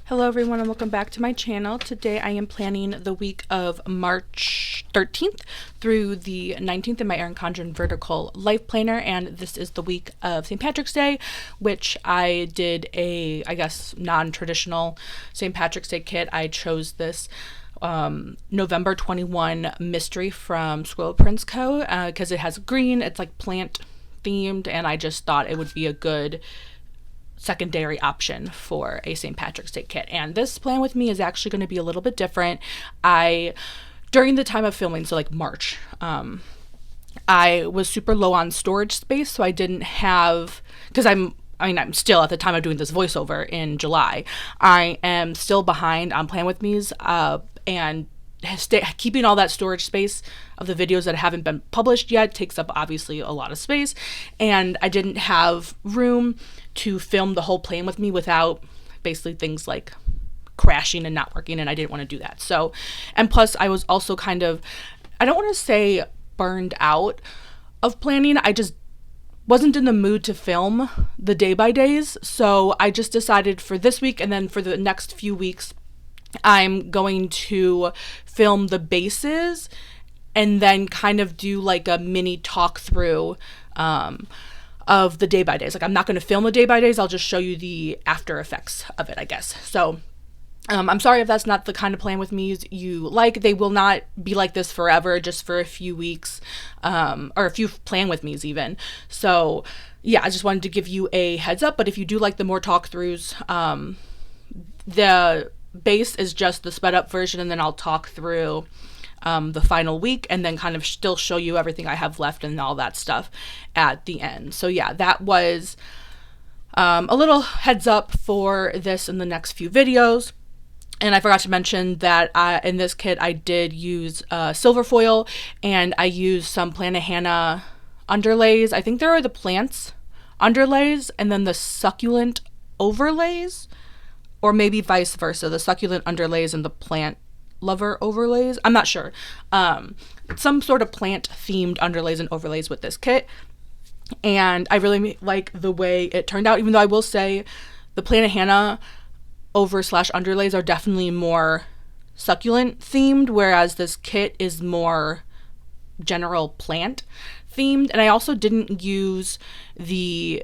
Hello everyone and welcome back to my channel. Today I am planning the week of March 13th through the 19th in my Erin Condren vertical life planner, and this is the week of St. Patrick's Day, which I did a, non-traditional St. Patrick's Day kit. I chose this November 21 mystery from Scribble Prints Co. Because it has green, it's like plant themed, and I just thought it would be a good secondary option for a St. Patrick's Day kit. And this plan with me is actually going to be a little bit different. During the time of filming, so like March, I was super low on storage space, so I didn't have, because I'm still, at the time of doing this voiceover in July, I am still behind on Plan With Me's, and keeping all that storage space of the videos that haven't been published yet takes up obviously a lot of space, and I didn't have room to film the whole Plan With Me without basically things like crashing and not working, and I didn't want to do that. So, and plus I was also kind of, I don't want to say burned out of planning, I just wasn't in the mood to film the day by days. So I just decided for this week and then for the next few weeks I'm going to film the bases and then kind of do like a mini talk through of the day by days. Like, I'm not going to film the day by days, I'll just show you the after effects of it, I guess. So I'm sorry if that's not the kind of Plan With Me's you like. They will not be like this forever, just for a few weeks, or a few Plan With Me's even. So yeah, I just wanted to give you a heads up. But if you do like the more talk throughs, the base is just the sped up version, and then I'll talk through the final week and then kind of still show you everything I have left and all that stuff at the end. So yeah, that was a little heads up for this in the next few videos. And I forgot to mention that in this kit I did use silver foil, and I used some Plannahannah underlays. I think there are the plants underlays and then the succulent overlays, or maybe vice versa, the succulent underlays and the plant lover overlays. I'm not sure. Some sort of plant themed underlays and overlays with this kit, and I really like the way it turned out, even though I will say the Plannahannah over/underlays are definitely more succulent themed, whereas this kit is more general plant themed. And I also didn't use the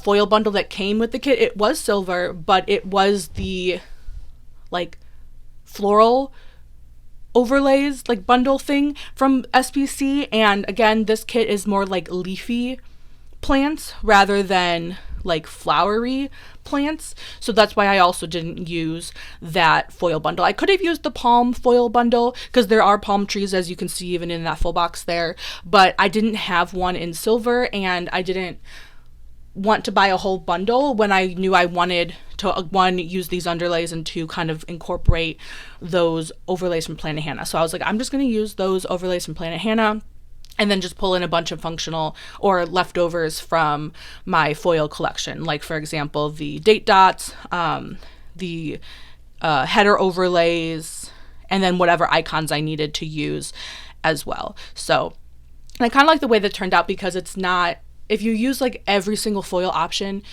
foil bundle that came with the kit. It was silver, but it was the like floral overlays like bundle thing from SPC, and again this kit is more like leafy plants rather than like flowery plants, so that's why I also didn't use that foil bundle. I could have used the palm foil bundle because there are palm trees, as you can see even in that full box there, but I didn't have one in silver, and I didn't want to buy a whole bundle when I knew I wanted to, one, use these underlays, and two, kind of incorporate those overlays from Plannahannah. So I was like, I'm just going to use those overlays from Plannahannah and then just pull in a bunch of functional or leftovers from my foil collection. Like, for example, the date dots, the header overlays, and then whatever icons I needed to use as well. So, and I kind of like the way that turned out, because it's not, if you use like every single foil option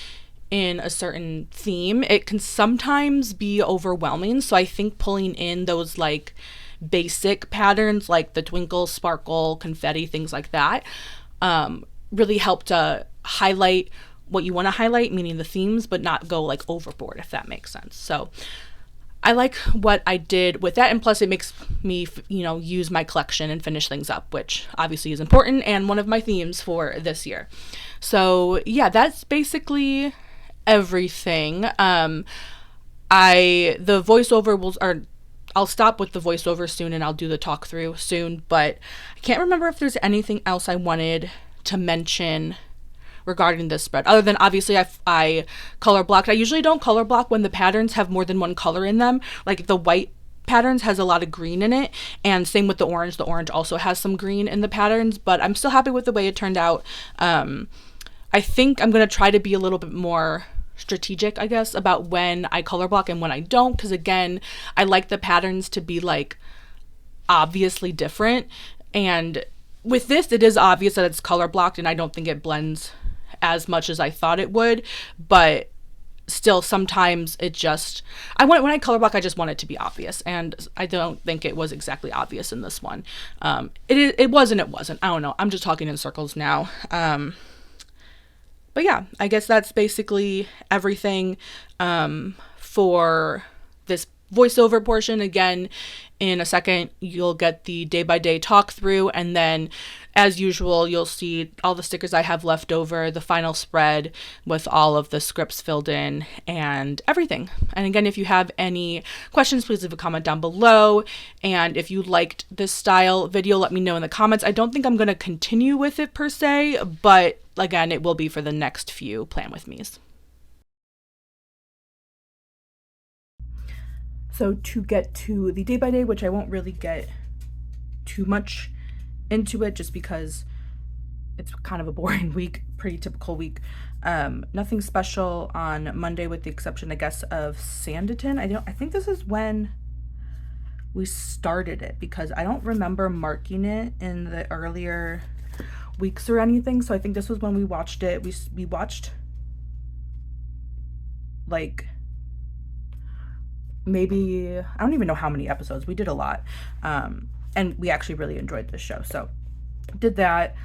in a certain theme, it can sometimes be overwhelming. So I think pulling in those like basic patterns like the twinkle, sparkle, confetti, things like that, really help to highlight what you want to highlight, meaning the themes, but not go like overboard, if that makes sense. So I like what I did with that, and plus it makes me, use my collection and finish things up, which obviously is important and one of my themes for this year. So yeah, that's basically everything. The voiceover I'll stop with the voiceover soon, and I'll do the talk through soon, but I can't remember if there's anything else I wanted to mention regarding this spread, other than obviously I color blocked. I usually don't color block when the patterns have more than one color in them. Like the white patterns has a lot of green in it, and same with the orange. The orange also has some green in the patterns, but I'm still happy with the way it turned out. I think I'm going to try to be a little bit more strategic, I guess, about when I color block and when I don't, because again, I like the patterns to be like obviously different, and with this it is obvious that it's color blocked, and I don't think it blends as much as I thought it would, but still sometimes when I color block, I just want it to be obvious, and I don't think it was exactly obvious in this one. It was and it wasn't. I don't know. I'm just talking in circles now. But yeah, I guess that's basically everything for this voiceover portion. Again, in a second, you'll get the day-by-day talk through, and then as usual, you'll see all the stickers I have left over, the final spread with all of the scripts filled in and everything. And again, if you have any questions, please leave a comment down below. And if you liked this style video, let me know in the comments. I don't think I'm going to continue with it per se, but again, it will be for the next few Plan With Me's. So to get to the day by day, which I won't really get too much into it just because it's kind of a boring week, pretty typical week. Nothing special on Monday with the exception, I guess, of Sanditon. I think this is when we started it because I don't remember marking it in the earlier weeks or anything. So I think this was when we watched it. We watched like maybe, I don't even know how many episodes. We did a lot. And we actually really enjoyed this show. So did that.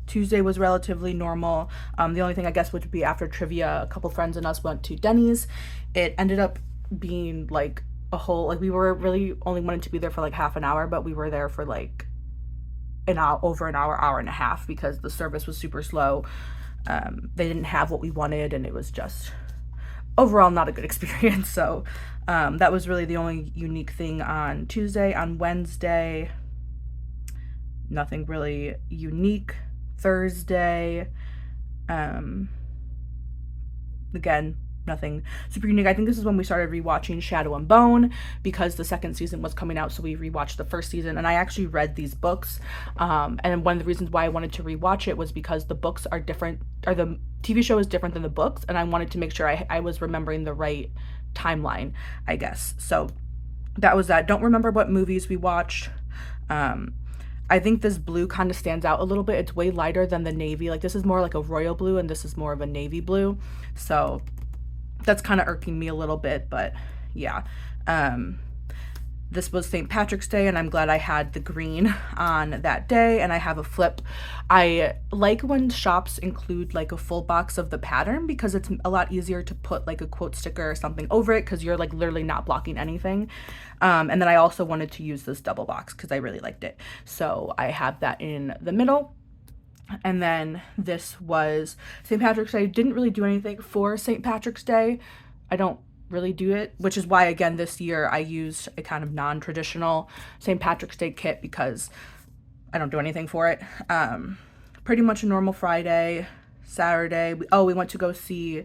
Tuesday was relatively normal. The only thing I guess would be after trivia, a couple friends and us went to Denny's. It ended up being like a whole, like we were really only wanted to be there for like half an hour, but we were there for like over an hour and a half because the service was super slow. They didn't have what we wanted, and it was just overall not a good experience. So that was really the only unique thing on Tuesday. On Wednesday, nothing really unique. Thursday, again, nothing super unique. I think this is when we started rewatching Shadow and Bone because the second season was coming out, so we rewatched the first season. And I actually read these books, and one of the reasons why I wanted to rewatch it was because the books are different, or the TV show is different than the books, and I wanted to make sure I was remembering the right timeline, I guess. So that was that. Don't remember what movies we watched. I think this blue kind of stands out a little bit. It's way lighter than the navy. Like this is more like a royal blue, and this is more of a navy blue. So that's kind of irking me a little bit, but yeah. This was St. Patrick's Day, and I'm glad I had the green on that day, and I have a flip. I like when shops include like a full box of the pattern because it's a lot easier to put like a quote sticker or something over it because you're like literally not blocking anything. And then I also wanted to use this double box because I really liked it. So I have that in the middle. And then this was St. Patrick's Day. Didn't really do anything for St. Patrick's Day. I don't really do it, which is why again this year I used a kind of non-traditional St. Patrick's Day kit because I don't do anything for it. Pretty much a normal Friday. Saturday, we went to go see,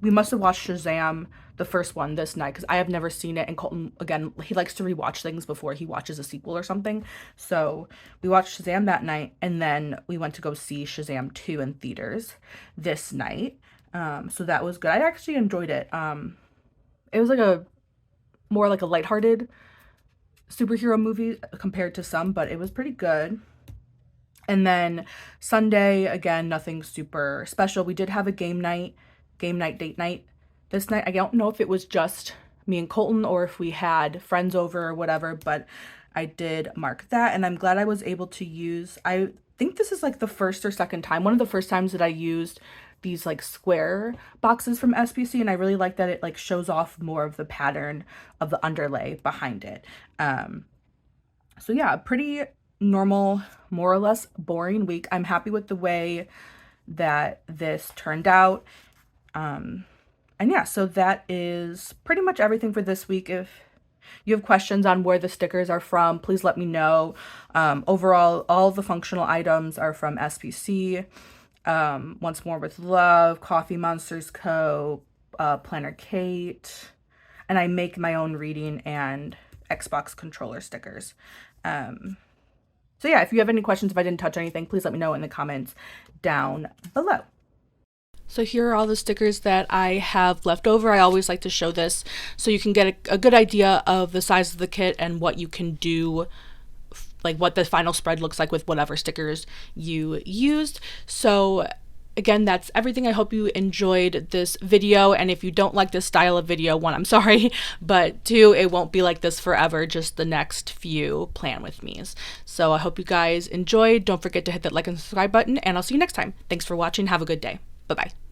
we must have watched Shazam, the first one, this night because I have never seen it, and Colton, again, he likes to rewatch things before he watches a sequel or something. So we watched Shazam that night, and then we went to go see Shazam 2 in theaters this night. So that was good. I actually enjoyed it. It was like more like a lighthearted superhero movie compared to some, but it was pretty good. And then Sunday, again, nothing super special. We did have a game night, date night. This night, I don't know if it was just me and Colton or if we had friends over or whatever, but I did mark that, and I'm glad I was able to use, I think this is like the first or second time, one of the first times that I used these like square boxes from SPC, and I really like that it like shows off more of the pattern of the underlay behind it. So yeah, pretty normal, more or less boring week. I'm happy with the way that this turned out. And yeah, so that is pretty much everything for this week. If you have questions on where the stickers are from, please let me know. Overall, all the functional items are from SPC. Once More with Love, Coffee Monsters Co., Planner Kate, and I make my own reading and Xbox controller stickers. So yeah, if you have any questions, if I didn't touch anything, please let me know in the comments down below. So here are all the stickers that I have left over. I always like to show this so you can get a good idea of the size of the kit and what you can do, like what the final spread looks like with whatever stickers you used. So again, that's everything. I hope you enjoyed this video, and if you don't like this style of video, one, I'm sorry, but two, it won't be like this forever, just the next few plan with me's. So I hope you guys enjoyed. Don't forget to hit that like and subscribe button, and I'll see you next time. Thanks for watching. Have a good day. Bye-bye.